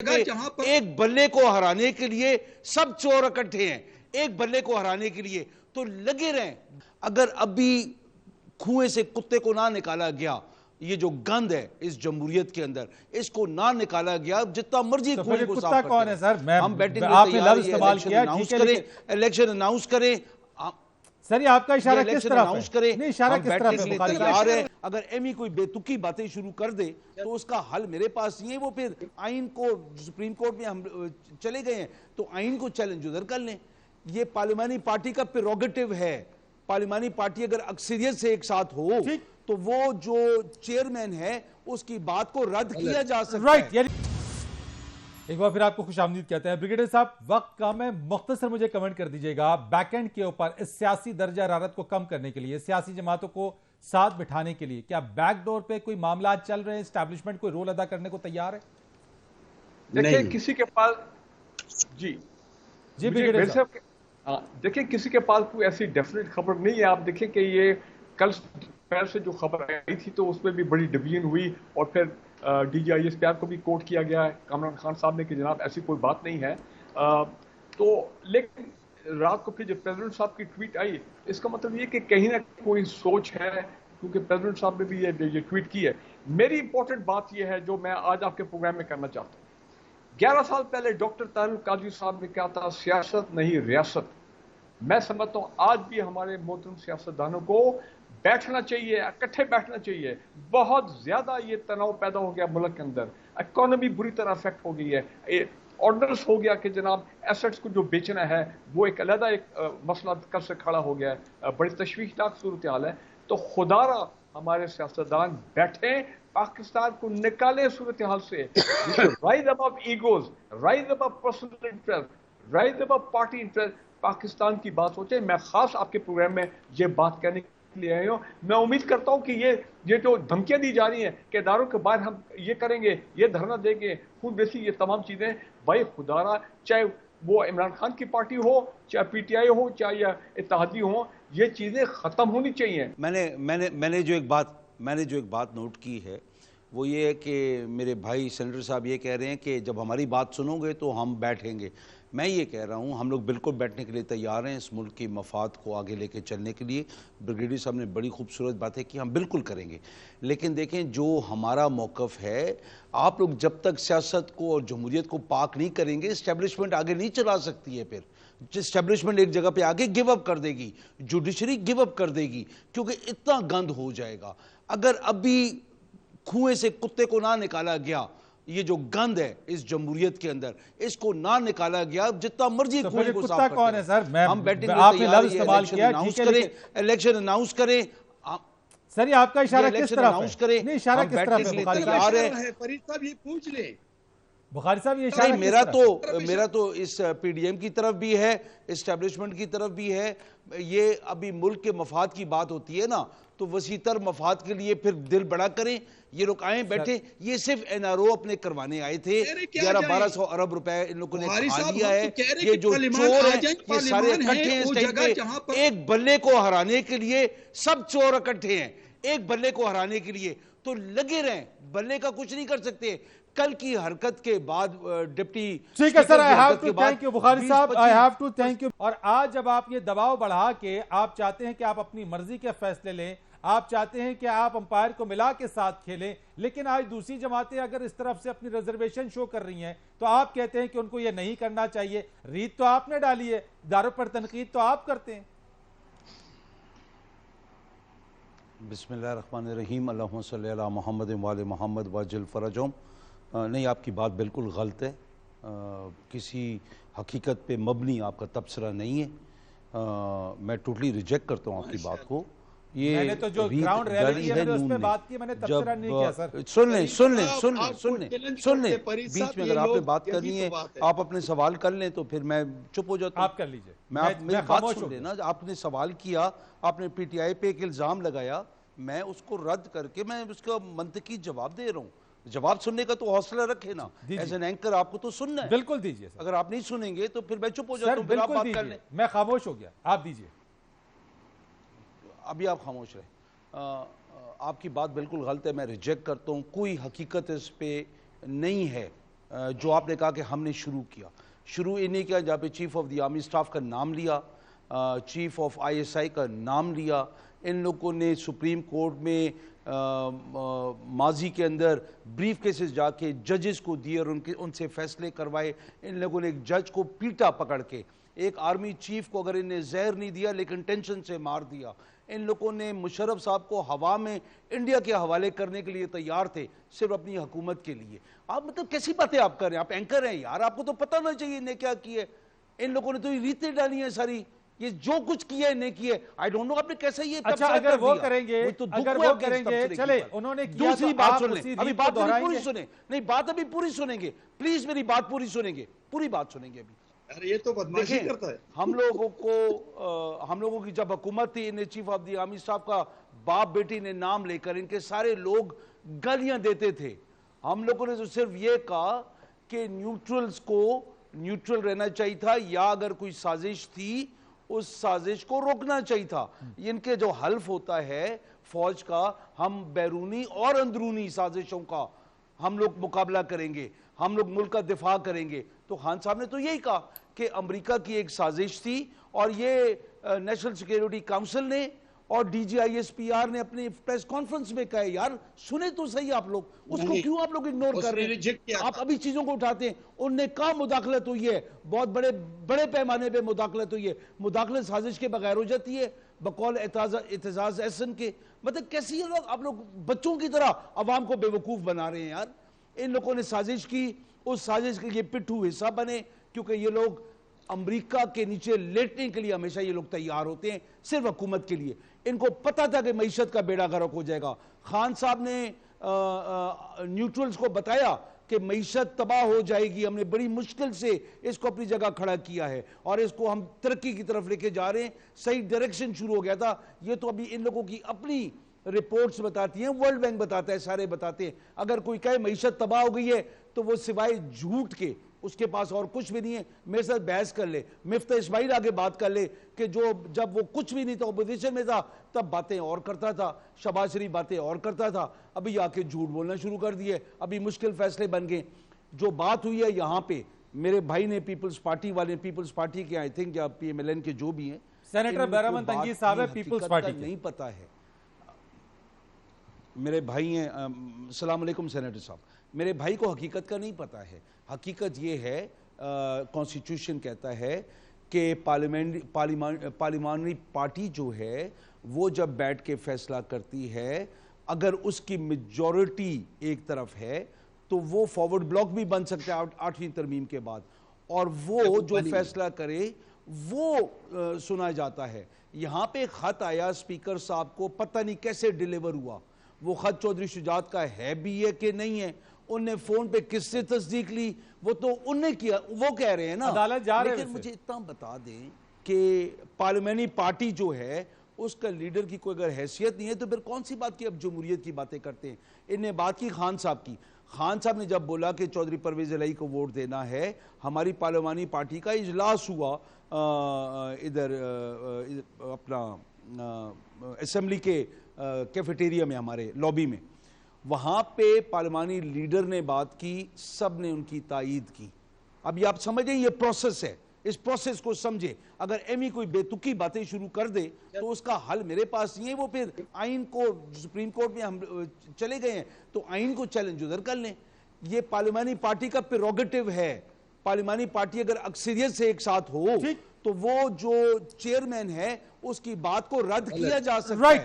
जहां पर एक बल्ले को हराने के लिए सब चोर इकट्ठे हैं, एक बल्ले को हराने के लिए तो लगे रहें। अगर अभी कुएं से कुत्ते को ना निकाला गया, ये जो गंद है इस जमहूरियत के अंदर, इसको ना निकाला गया, जितना मर्जी तो कुएं को कुत्ता साफ कौन है सर? हम बैठने आपने लफ्ज इस्तेमाल किया, ठीक है, इलेक्शन अनाउंस करें। सर ये आपका इशारा किस तरफ अनाउंस करें, नहीं, इशारा किस तरफ है बुखारी तैयार है। अगर एमी कोई बेतुकी बातें शुरू कर दे तो उसका हल मेरे पास नहीं है। वो फिर आइन को, सुप्रीम कोर्ट में हम चले गए हैं तो आइन को चैलेंज उधर कर लें। ये पार्लिमानी पार्टी का प्रेरोगेटिव है। पार्लिमानी पार्टी अगर अक्सरियत से एक साथ हो तो वो जो चेयरमैन है उसकी बात को रद्द किया जा सकता है। एक बार फिर आपको खुशामदीद कहते हैं। ब्रिगेडियर साहब, वक्त कम है, मुख्तसर मुझे कमेंट कर दीजिएगा। बैकएंड के ऊपर इस सियासी दर्जा हरारत को कम करने के लिए, सियासी जमातों को साथ बिठाने के लिए क्या बैकडोर पे कोई मामला चल रहे हैं? एस्टैब्लिशमेंट कोई रोल अदा करने को तैयार है? देखिए किसी के पास जी ब्रिगेडियर साहब, देखिए किसी के पास कोई ऐसी डेफिनेट खबर नहीं है। आप देखिए कि ये कल दोपहर से जो खबर आई थी तो उसमें भी बड़ी डिवीजन हुई और फिर DGISPR को भी कोर्ट किया गया है कामरान खान साहब ने कि जनाब ऐसी कोई बात नहीं है। तो लेकिन रात को फिर जब प्रेसिडेंट साहब की ट्वीट आई, इसका मतलब ये कि कहीं ना कोई सोच है, क्योंकि प्रेसिडेंट साहब ने भी ये ट्वीट की है। मेरी इंपॉर्टेंट बात ये है जो मैं आज आपके प्रोग्राम में करना चाहता हूँ। 11 साल पहले डॉक्टर तारुल काजी साहब ने कहा था सियासत नहीं रियासत। मैं समझता हूँ आज भी हमारे मोहतरम सियासतदानों को बैठना चाहिए, इकट्ठे बैठना चाहिए। बहुत ज्यादा ये तनाव पैदा हो गया मुल्क के अंदर, इकोनॉमी बुरी तरह अफेक्ट हो गई है। ऑर्डर्स हो गया कि जनाब एसेट्स को जो बेचना है वो एक अलग एक मसला कब से खड़ा हो गया है। बड़ी तशवीशनाक सूरत हाल है। तो खुदारा हमारे सियासतदान बैठे, पाकिस्तान को निकाले सूरत हाल से। Rise above egos, rise above personal interest, rise above party interest, Pakistan की बात सोचे। मैं खास आपके प्रोग्राम में ये बात कहने ले आए हूं। मैं उम्मीद करता हूं कि ये जो धमकियां दी जा रही हैं कि इदारों के बाहर हम ये करेंगे, ये धरना देंगे, खून बेसी, ये तमाम चीजें, भाई खुदारा, चाहे वो इमरान खान की पार्टी हो, चाहे PTI हो, चाहे इत्तेहादी हो, ये चीजें खत्म होनी चाहिए। मैंने जो एक बात नोट की है वो ये है कि मेरे भाई सेनेटर साहब ये कह रहे हैं कि जब हमारी बात सुनोगे तो हम बैठेंगे। मैं ये कह रहा हूँ हम लोग बिल्कुल बैठने के लिए तैयार हैं, इस मुल्क की मफाद को आगे लेके चलने के लिए। ब्रिगेडियर साहब ने बड़ी खूबसूरत बातें की, हम बिल्कुल करेंगे। लेकिन देखें जो हमारा मौक़िफ़ है, आप लोग जब तक सियासत को और जमहूरियत को पाक नहीं करेंगे, इस्टेब्लिशमेंट आगे नहीं चला सकती है। फिर इस्टेब्लिशमेंट एक जगह पे आगे गिव अप कर देगी, जुडिशरी गिव अप कर देगी, क्योंकि इतना गंद हो जाएगा। अगर अभी कुएं से कुत्ते को ना निकाला गया, ये जो गंद है इस जमहूरियत के अंदर, इसको ना निकाला गया, जितना मर्जी तो कुएं को कुत्ता साफ कौन है सर? हम बैठेंगे, आपने लफ्ज इस्तेमाल किया, ठीक है, इलेक्शन अनाउंस करें। सर ये आपका इशारा किस तरफ है? नहीं, इशारा किस तरफ है बुखारी साहब? फरीद साहब ये पूछ ले। बुखारी साहब ये इशारा मेरा तो इस PDM की तरफ भी है, इस्टेब्लिशमेंट की तरफ भी है। ये अभी मुल्क के मफाद की बात होती है ना, तो वसीतर मफाद के लिए फिर दिल बड़ा करें। ये लोग आए बैठे, ये सिर्फ NRO अपने करवाने आए थे। 1100-1200 अरब रुपए इन लोगों ने खा लिया है। ये जो चोर है ये सारे इकट्ठे हैं इस टाइम पे। एक बल्ले को हराने के लिए सब चोर इकट्ठे हैं, एक बल्ले को हराने के लिए तो लगे रहें। बल्ले का कुछ नहीं कर सकते। कल की हरकत के बाद डिप्टी, ठीक है sir, I have to thank you Bukhari साहब, I have to thank you. और आज जब आप ये दबाव बढ़ा के आप चाहते हैं कि आप अपनी मर्जी के फैसले लें, आप चाहते हैं कि आप अंपायर को मिला के साथ खेलें, लेकिन आज दूसरी जमातें अगर इस तरफ से अपनी रिजर्वेशन शो कर रही हैं तो आप कहते हैं कि उनको ये नहीं करना चाहिए। रीत तो आपने डाली है, दारों पर तनकीद तो आप करते हैं। बिस्मिल्लाहिर्रहमानिर्रहीम, अल्लाहुम्मा सल्ली अला मुहम्मद व आले मुहम्मद वजल फरजहुम। नहीं, आपकी बात बिल्कुल गलत है। किसी हकीकत पे मबनी आपका तबसरा नहीं है। मैं टोटली रिजेक्ट करता हूँ आपकी बात को। ये मैंने तो जो ग्राउंड रियलिटी है मैंने उस पे बात की, मैंने तबसरा नहीं किया सर। सुन लें बीच में अगर आपने बात करनी है आप अपने सवाल कर लें तो फिर मैं चुप हो जाता हूँ। आप कर लीजिए, मेरी बात सुन लेना। आपने सवाल किया, आपने PTI पे एक इल्जाम लगाया, मैं उसको रद्द करके मैं उसका मंतकी जवाब दे रहा हूँ। जवाब सुनने का तो हौसला रखे ना, एज एन एंकर आपको तो सुनना है। बिल्कुल दीजिए। अगर आप नहीं सुनेंगे तो फिर मैं चुप हो जाता हूँ, फिर आप बात कर लें। मैं खामोश हो गया, आप दीजिए। अभी आप खामोश रहे। आपकी बात बिल्कुल गलत है, मैं रिजेक्ट करता हूँ। कोई हकीकत इस पे नहीं है जो आपने कहा कि हमने शुरू किया, शुरू इन्हीं किया जहाँ पे chief of the army staff का नाम लिया, चीफ ऑफ आईएसआई का नाम लिया। इन लोगों ने सुप्रीम कोर्ट में माजी के अंदर ब्रीफ केसेस जाके जजेस को दिए और उनसे फैसले करवाए। इन लोगों ने एक जज को पीटा पकड़ के, एक आर्मी चीफ को अगर इन्हें जहर नहीं दिया लेकिन टेंशन से मार दिया। इन लोगों ने मुशर्रफ साहब को हवा में इंडिया के हवाले करने के लिए तैयार थे, सिर्फ अपनी हुकूमत के लिए। आप मतलब कैसी बातें आप कर रहे हैं? आप एंकर हैं यार, आपको तो पता होना चाहिए इन्हें क्या किया। इन लोगों ने तो ये रीतें डाली हैं सारी, ये जो कुछ किया इन्हें किया। आई डोंट नो आपने कैसे ये अच्छा, अगर वो करेंगे, अगर वो करेंगे, चले उन्होंने किया। दूसरी तो बात सुन लें, अभी बात दोहराएंगे। पूरी सुने, नहीं बात अभी पूरी सुनेंगे, प्लीज मेरी बात पूरी सुनेंगे, पूरी बात सुनेंगे अभी। अरे ये तो बदमाशी करता है। हम लोगों की जब हुकूमत थी, इन्हें chief of the army staff का बाप बेटी ने नाम लेकर इनके सारे लोग गालियां देते थे। हम लोगों ने तो सिर्फ ये कहा कि न्यूट्रल्स को न्यूट्रल रहना चाहिए था, या अगर कोई साजिश थी उस साजिश को रोकना चाहिए था। इनके जो हल्फ होता है फौज का, हम बैरूनी और अंदरूनी साजिशों का हम लोग मुकाबला करेंगे, हम लोग मुल्क का दिफा करेंगे। तो खान साहब ने तो यही कहा कि अमेरिका की एक साजिश थी और ये नेशनल सिक्योरिटी काउंसिल ने और DGISPR ने अपनी प्रेस कॉन्फ्रेंस में कहा। यार सुने तो सही आप लोग, उसको क्यों आप लोग इग्नोर कर रहे हैं? आप अभी चीजों को उठाते हैं। उनने कहा मुदाखलत हुई है, बहुत बड़े पैमाने पे मुदाखलत हुई है। मुदाखलत साजिश के बगैर हो जाती है बकौल एतजाज एहसन के। मतलब कैसी है आप लोग बच्चों की तरह अवाम को बेवकूफ बना रहे हैं यार। इन लोगों ने साजिश की, उस साजिश के ये पिट्ठू हिस्सा बने, क्योंकि ये लोग अमेरिका के नीचे लेटने के लिए हमेशा ये लोग तैयार होते हैं, सिर्फ हुकूमत के लिए। इनको पता था कि मईशत का बेड़ा गर्क हो जाएगा। खान साहब ने न्यूट्रल्स को बताया कि मईशत तबाह हो जाएगी, हमने बड़ी मुश्किल से इसको अपनी जगह खड़ा किया है और इसको हम तरक्की की तरफ लेके जा रहे हैं, सही डायरेक्शन शुरू हो गया था। ये तो अभी इन लोगों की अपनी रिपोर्ट्स बताती हैं, वर्ल्ड बैंक बताता है, सारे बताते हैं। अगर कोई कहे मईशत तबाह हो गई है तो वो सिवाय झूठ के उसके पास और कुछ भी नहीं है। मेरे साथ बहस कर ले, मिफ्ता इस्माइल आगे बात कर ले कि जब वो कुछ भी नहीं था, अपोजिशन में था, तब बातें और करता था, शहबाज शरीफ बातें और करता था, अभी आके झूठ बोलना शुरू कर दिए, अभी मुश्किल फैसले बन गए। जो बात हुई है यहाँ पे, मेरे भाई ने पीपल्स पार्टी वाले, पीपल्स पार्टी के आई थिंक या PMLN के जो भी हैं, सेनेटर बैरहमान तंगीज़ साहब है पीपल्स पार्टी के, नहीं पता है। मेरे भाई हैं, अस्सलाम वालेकुम सेनेटर साहब, मेरे भाई को हकीकत का नहीं पता है। हकीकत ये है, कॉन्स्टिट्यूशन कहता है कि पार्लिमानी पार्टी जो है वो जब बैठ के फैसला करती है, अगर उसकी मेजॉरिटी एक तरफ है तो वो फॉरवर्ड ब्लॉक भी बन सकता है 8वीं तरमीम के बाद, और वो जो फैसला करे वो सुना जाता है। यहाँ पे खत आया स्पीकर साहब को, पता नहीं कैसे डिलीवर हुआ। वो खत चौधरी शुजात का है भी है कि नहीं है, उनने फोन पे किससे तस्दीक ली, वो तो उनने किया, वो कह रहे हैं ना अदालत जा रहे हैं। लेकिन मुझे इतना बता दें कि पार्लियामेंट्री पार्टी जो है उसका लीडर की कोई अगर हैसियत नहीं है तो फिर कौन सी बात की अब जमहूरियत की बातें करते हैं। इनने बात की खान साहब की। खान साहब ने जब बोला कि चौधरी परवेज इलाही को वोट देना है, हमारी पार्लियामानी पार्टी का इजलास हुआ इधर अपना असेंबली के कैफेटेरिया में, हमारे लॉबी में, वहां पे पार्लियामानी लीडर ने बात की, सब ने उनकी तायीद की। अब ये आप समझें, ये प्रोसेस है, इस प्रोसेस को समझे। अगर एमी कोई बेतुकी बातें शुरू कर दे तो उसका हल मेरे पास नहीं है। वो फिर आइन को, सुप्रीम कोर्ट में हम चले गए हैं तो आइन को चैलेंज उधर कर लें। ये पार्लियामानी पार्टी का प्रेरोगेटिव है। पार्लियामानी पार्टी अगर अक्सरियत से एक साथ हो तो वो जो चेयरमैन है उसकी बात को रद्द किया जा सकता है।